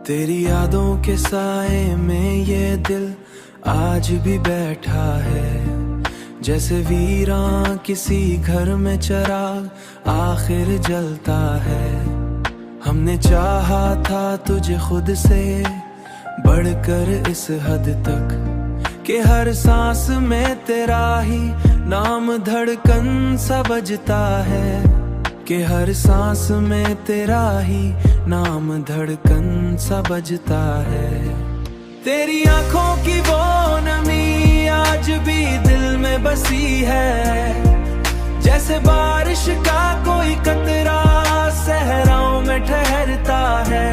तेरी यादों के साए में ये दिल आज भी बैठा है, जैसे वीरां किसी घर में चिराग आखिर जलता है। हमने चाहा था तुझे खुद से बढ़कर इस हद तक कि हर सांस में तेरा ही नाम धड़कन सा बजता है, कि हर सांस में तेरा ही नाम धड़कन सा बजता है। तेरी आंखों की वो नमी आज भी दिल में बसी है, जैसे बारिश का कोई कतरा सहराओं में ठहरता है।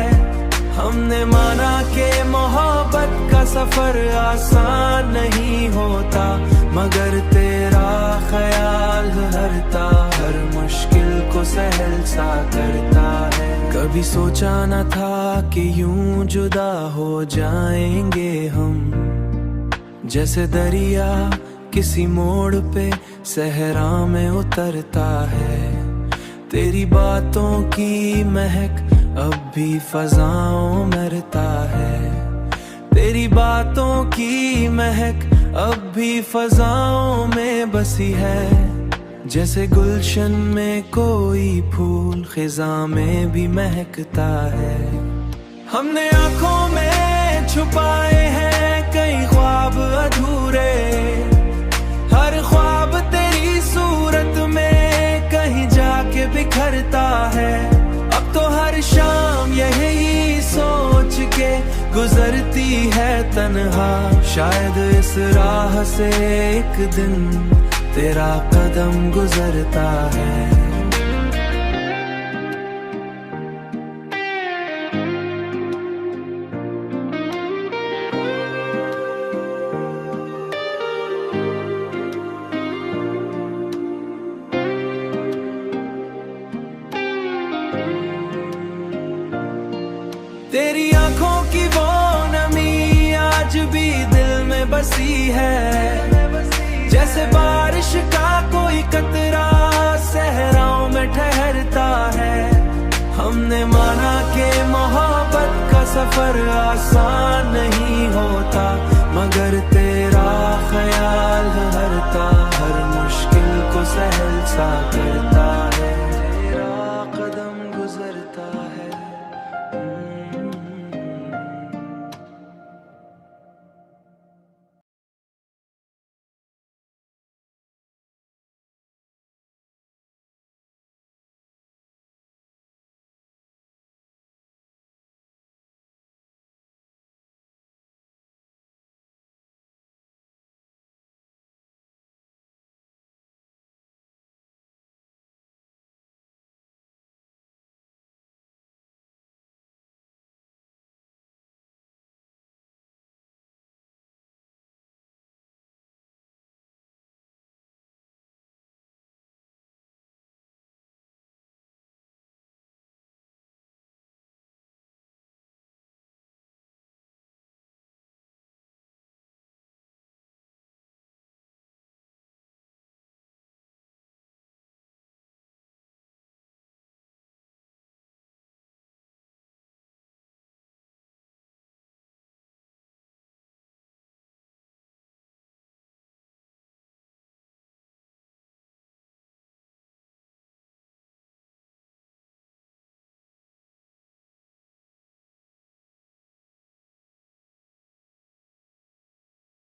हमने माना कि मोहब्बत का सफर आसान नहीं होता, मगर तेरा ख्याल हरता हर मुश्किल को सहल सा करता है। कभी सोचा न था कि यूं जुदा हो जाएंगे हम, जैसे दरिया किसी मोड़ पे सहरा में उतरता है। तेरी बातों की महक अब भी फजाओं में रहता है, तेरी बातों की महक अब भी फजाओं में बसी है। जैसे गुलशन में कोई फूल खिजा में भी महकता है। हमने आंखों में छुपाए हैं कई ख्वाब अधूरे, हर ख्वाब तेरी सूरत में कहीं जाके बिखरता है। अब तो हर शाम यही सोच के गुजरती है तन्हा, शायद इस राह से एक दिन तेरा कदम गुजरता है। तेरी आंखों की वो नमी आज भी दिल में बसी है, जैसे बारिश का कोई कतरा सहराओं में ठहरता है। हमने माना कि मोहब्बत का सफर आसान नहीं होता,